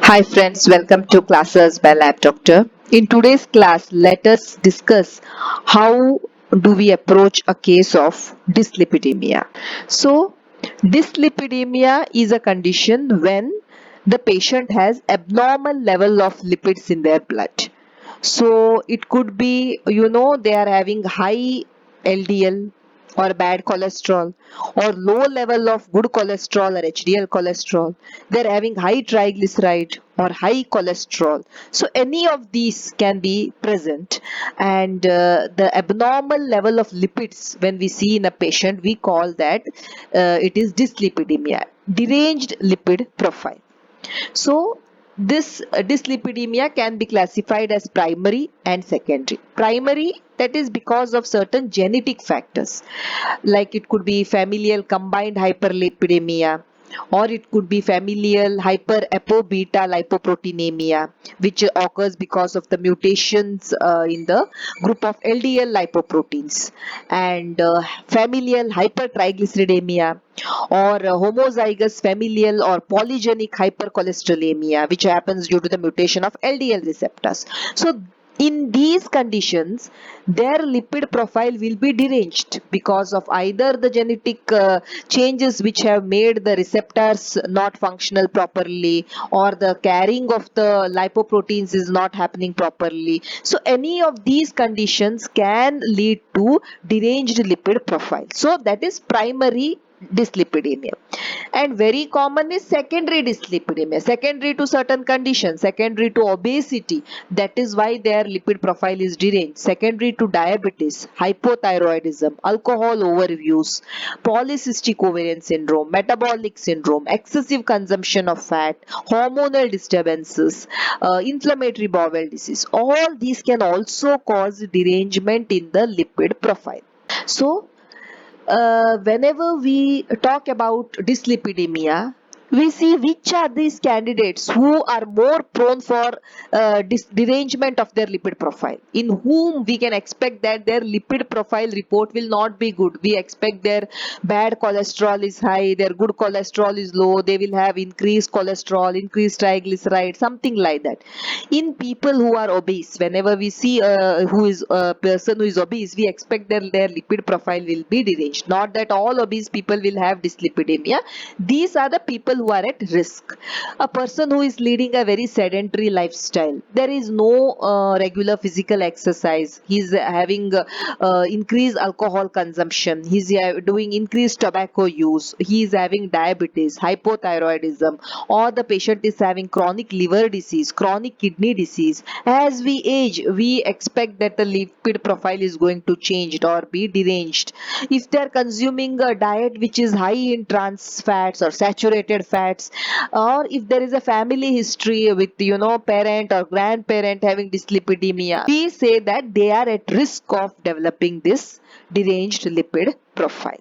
Hi friends, welcome to classes by Lab Doctor. In today's class, let us discuss how do we approach a case of dyslipidemia. So, dyslipidemia is a condition when the patient has abnormal level of lipids in their blood. So, it could be, they are having high LDL or bad cholesterol or low level of good cholesterol or HDL cholesterol. They're having high triglyceride or high cholesterol. So any of these can be present, and the abnormal level of lipids when we see in a patient, we call that it is dyslipidemia, deranged lipid profile. So this dyslipidemia can be classified as primary and secondary. Primary, that is because of certain genetic factors, like it could be familial combined hyperlipidemia, or it could be familial hyper-apo-beta lipoproteinemia, which occurs because of the mutations in the group of LDL lipoproteins, and familial hypertriglyceridemia, or homozygous familial or polygenic hypercholesterolemia, which happens due to the mutation of LDL receptors. So in these conditions, their lipid profile will be deranged because of either the genetic changes which have made the receptors not functional properly, or the carrying of the lipoproteins is not happening properly. So any of these conditions can lead to deranged lipid profile. So that is primary dyslipidemia. And very common is secondary dyslipidemia, secondary to certain conditions, secondary to obesity. That is why their lipid profile is deranged. Secondary to diabetes, hypothyroidism, alcohol overuse, polycystic ovarian syndrome, metabolic syndrome, excessive consumption of fat, hormonal disturbances, inflammatory bowel disease, all these can also cause derangement in the lipid profile. So whenever we talk about dyslipidemia, we see which are these candidates who are more prone for derangement of their lipid profile, in whom we can expect that their lipid profile report will not be good. We expect their bad cholesterol is high, their good cholesterol is low, they will have increased cholesterol, increased triglycerides, something like that. In people who are obese, whenever we see who is a person who is obese, we expect their lipid profile will be deranged. Not that all obese people will have dyslipidemia. These are the people who are at risk. A person who is leading a very sedentary lifestyle, there is no regular physical exercise, he's having increased alcohol consumption, he's doing increased tobacco use, he is having diabetes, hypothyroidism, or the patient is having chronic liver disease, chronic kidney disease. As we age, we expect that the lipid profile is going to change or be deranged. If they are consuming a diet which is high in trans fats or saturated fats, or if there is a family history with parent or grandparent having dyslipidemia, we say that they are at risk of developing this deranged lipid profile.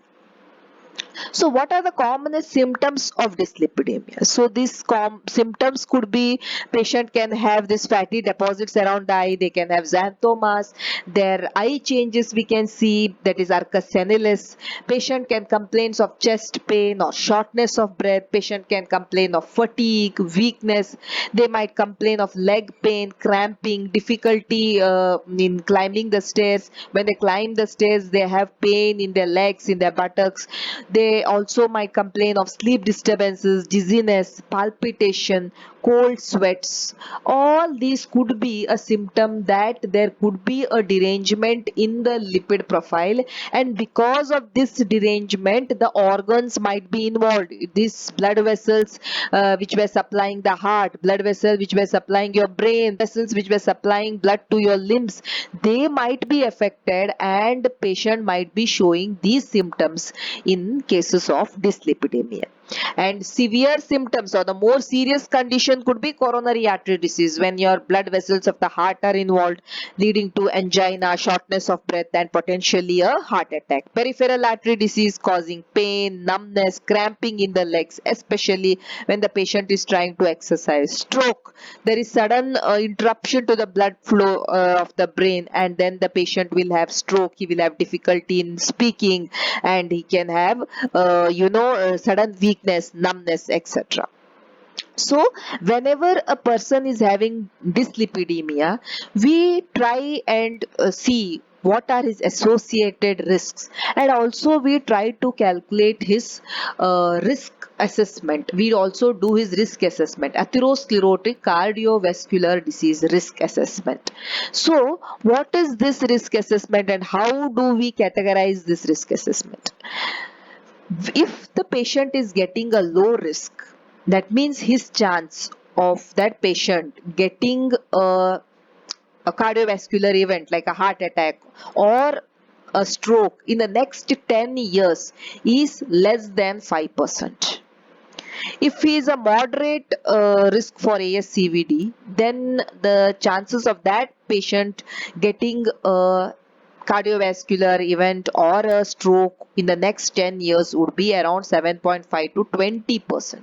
So what are the commonest symptoms of dyslipidemia? So these symptoms could be, patient can have this fatty deposits around the eye, they can have xanthomas, their eye changes we can see, that is arcus senilis. Patient can complain of chest pain or shortness of breath. Patient can complain of fatigue, weakness. They might complain of leg pain, cramping, difficulty in climbing the stairs. When they climb the stairs, they have pain in their legs, in their buttocks. They also might complain of sleep disturbances, dizziness, palpitation, cold sweats. All these could be a symptom that there could be a derangement in the lipid profile, and because of this derangement, the organs might be involved. These blood vessels which were supplying the heart, blood vessels which were supplying your brain, vessels which were supplying blood to your limbs, they might be affected, and the patient might be showing these symptoms in cases of dyslipidemia. And severe symptoms or the more serious condition could be coronary artery disease, when your blood vessels of the heart are involved, leading to angina, shortness of breath, and potentially a heart attack. Peripheral artery disease causing pain, numbness, cramping in the legs, especially when the patient is trying to exercise. Stroke, there is sudden interruption to the blood flow of the brain, and then the patient will have stroke, he will have difficulty in speaking, and he can have sudden weakness, numbness, etc. So whenever a person is having dyslipidemia, we try and see what are his associated risks, and also we try to calculate his risk assessment. We also do his risk assessment, atherosclerotic cardiovascular disease risk assessment. So what is this risk assessment and how do we categorize this risk assessment? If the patient is getting a low risk, that means his chance of that patient getting a cardiovascular event like a heart attack or a stroke in the next 10 years is less than 5%. If he is a moderate risk for ASCVD, then the chances of that patient getting a cardiovascular event or a stroke in the next 10 years would be around 7.5 to 20%.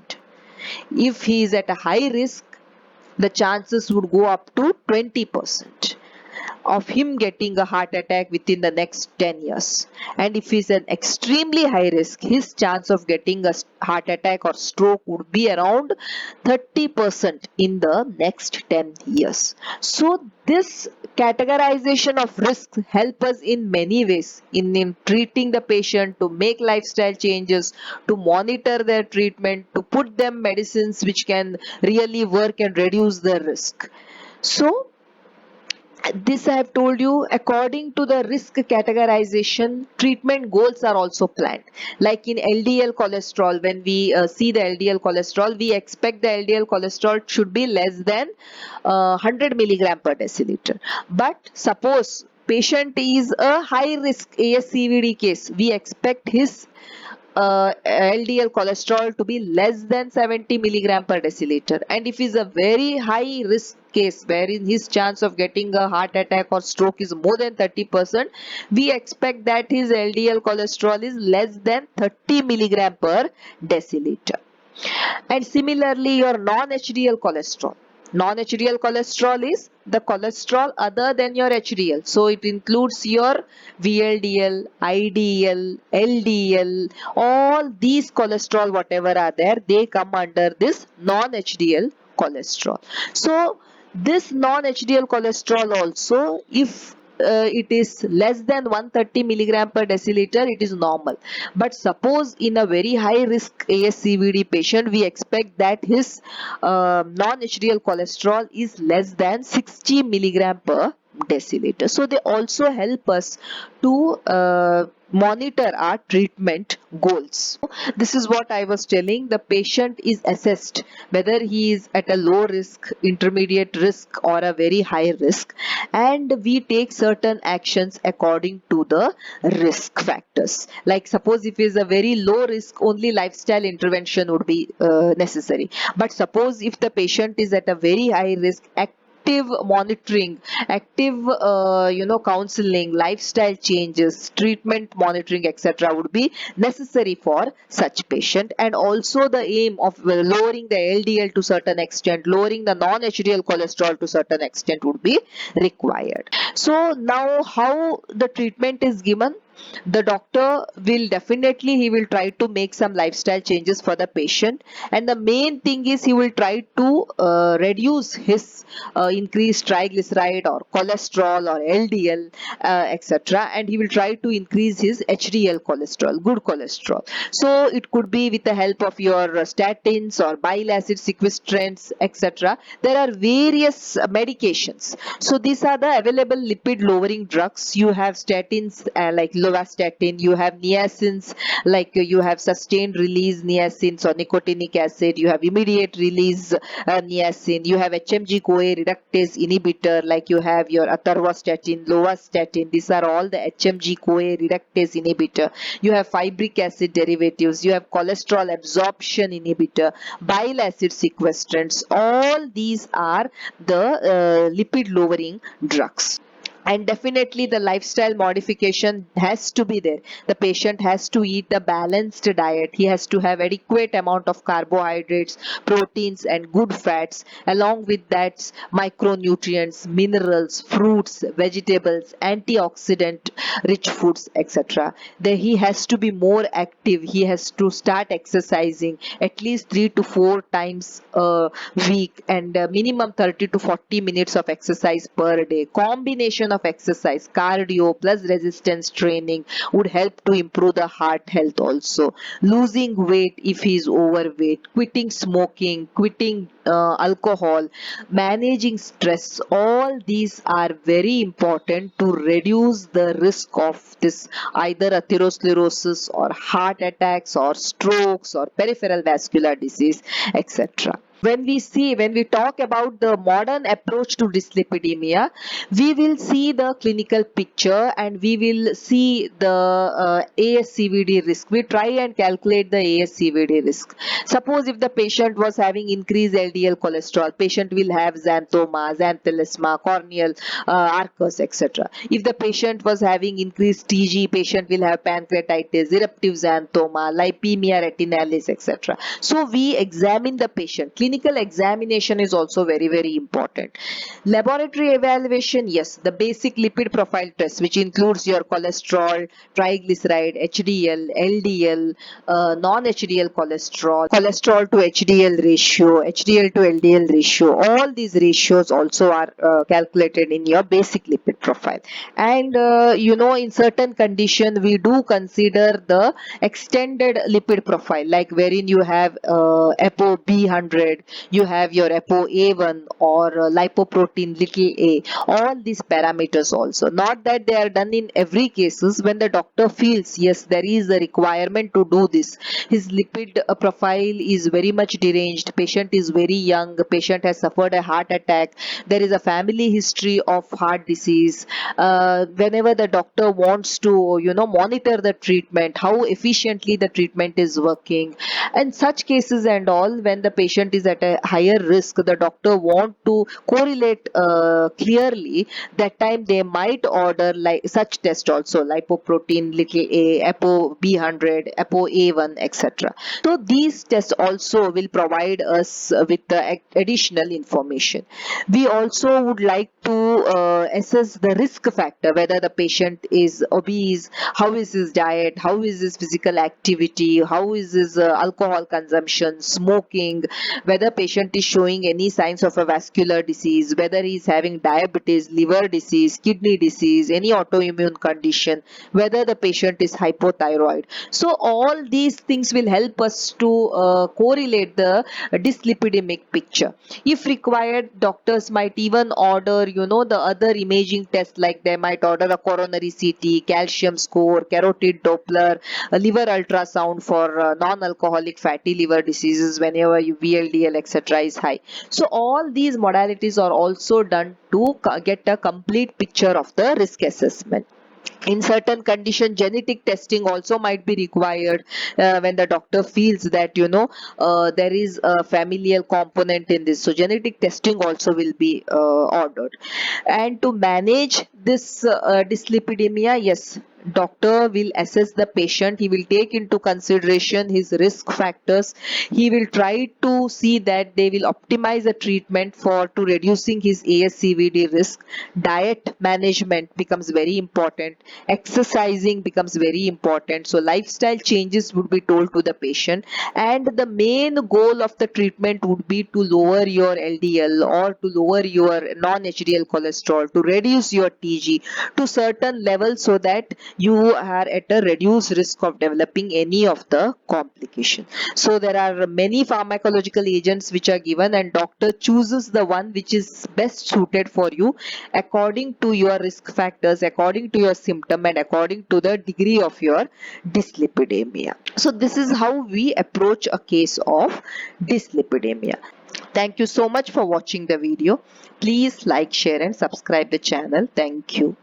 If he is at a high risk, the chances would go up to 20% of him getting a heart attack within the next 10 years. And if he's an extremely high risk, his chance of getting a heart attack or stroke would be around 30% in the next 10 years. So this categorization of risk help us in many ways in treating the patient, to make lifestyle changes, to monitor their treatment, to put them medicines which can really work and reduce the risk. So this I have told you, according to the risk categorization, treatment goals are also planned. Like in LDL cholesterol, when we see the LDL cholesterol, we expect the LDL cholesterol should be less than 100 milligram per deciliter. But suppose patient is a high risk ASCVD case, we expect his LDL cholesterol to be less than 70 milligram per deciliter. And if is a very high risk case wherein his chance of getting a heart attack or stroke is more than 30%, we expect that his LDL cholesterol is less than 30 milligram per deciliter. And similarly, your non-HDL cholesterol. Non-HDL cholesterol is the cholesterol other than your HDL. So it includes your VLDL, IDL, LDL, all these cholesterol whatever are there, they come under this non-HDL cholesterol. So this non-HDL cholesterol also, if it is less than 130 milligram per deciliter, it is normal. But suppose in a very high risk ASCVD patient, we expect that his non-HDL cholesterol is less than 60 milligram per deciliter. So they also help us to monitor our treatment goals. This is what I was telling. The patient is assessed whether he is at a low risk, intermediate risk or a very high risk, and we take certain actions according to the risk factors. Like suppose if he is a very low risk, only lifestyle intervention would be necessary. But suppose if the patient is at a very high risk, active monitoring, active counseling, lifestyle changes, treatment monitoring, etc. would be necessary for such patient. And also the aim of lowering the LDL to certain extent, lowering the non-HDL cholesterol to certain extent would be required. So now how the treatment is given? The doctor will definitely, he will try to make some lifestyle changes for the patient, and the main thing is he will try to reduce his increased triglyceride or cholesterol or LDL, etc., and he will try to increase his HDL cholesterol, good cholesterol. So it could be with the help of your statins or bile acid sequestrants, etc. There are various medications. So these are the available lipid lowering drugs. You have statins like lovastatin, you have niacins like you have sustained release niacins or nicotinic acid, you have immediate release niacin, you have HMG-CoA reductase inhibitor like you have your atorvastatin, lovastatin. These are all the HMG-CoA reductase inhibitor. You have fibric acid derivatives, you have cholesterol absorption inhibitor, bile acid sequestrants. All these are the lipid lowering drugs. And definitely the lifestyle modification has to be there. The patient has to eat a balanced diet. He has to have adequate amount of carbohydrates, proteins and good fats. Along with that, micronutrients, minerals, fruits, vegetables, antioxidant rich foods, etc. He has to be more active. He has to start exercising at least 3 to 4 times a week, and minimum 30 to 40 minutes of exercise per day. Combination of exercise, cardio plus resistance training would help to improve the heart health also. Losing weight if he is overweight, quitting smoking, quitting alcohol, managing stress, all these are very important to reduce the risk of this either atherosclerosis or heart attacks or strokes or peripheral vascular disease, etc. When we talk about the modern approach to dyslipidemia, we will see the clinical picture and we will see the ASCVD risk. We try and calculate the ASCVD risk. Suppose if the patient was having increased LDL cholesterol, patient will have xanthoma, xanthelasma, corneal arcus, etc. If the patient was having increased TG, patient will have pancreatitis, eruptive xanthoma, lipemia retinalis, etc. So we examine the patient. Clinical examination is also very, very important. Laboratory evaluation, yes, the basic lipid profile test, which includes your cholesterol, triglyceride, HDL, LDL, non-HDL cholesterol, cholesterol to HDL ratio, HDL to LDL ratio, all these ratios also are calculated in your basic lipid profile. And in certain condition we do consider the extended lipid profile, like wherein you have ApoB100, you have your ApoA1 or lipoprotein little a, all these parameters also. Not that they are done in every cases. When the doctor feels yes there is a requirement to do this, his lipid profile is very much deranged, patient is very young, patient has suffered a heart attack, there is a family history of heart disease, whenever the doctor wants to monitor the treatment, how efficiently the treatment is working, and such cases and all, when the patient is at a higher risk, the doctor want to correlate clearly, that time they might order like such test also, lipoprotein little a, ApoB100, ApoA1, etc. So these tests also will provide us with the additional information. We also would like to assess the risk factor, whether the patient is obese, how is his diet, how is his physical activity, how is his alcohol consumption, smoking, whether patient is showing any signs of a vascular disease, whether he is having diabetes, liver disease, kidney disease, any autoimmune condition, whether the patient is hypothyroid. So all these things will help us to correlate the dyslipidemic picture. If required, doctors might even order the other imaging tests, like they might order a coronary CT, calcium score, carotid Doppler, a liver ultrasound for non-alcoholic fatty liver diseases whenever VLDL etc. is high. So all these modalities are also done to get a complete picture of the risk assessment. In certain condition, genetic testing also might be required when the doctor feels that there is a familial component in this, so genetic testing also will be ordered. And to manage this dyslipidemia, yes, doctor will assess the patient, he will take into consideration his risk factors, he will try to see that they will optimize the treatment for to reducing his ASCVD risk. Diet management becomes very important, exercising becomes very important, so lifestyle changes would be told to the patient, and the main goal of the treatment would be to lower your LDL or to lower your non-HDL cholesterol, to reduce your TG to certain level, so that you are at a reduced risk of developing any of the complication. So there are many pharmacological agents which are given, and doctor chooses the one which is best suited for you according to your risk factors, according to your symptom, and according to the degree of your dyslipidemia. So this is how we approach a case of dyslipidemia. Thank you so much for watching the video. Please like, share and subscribe the channel. Thank you.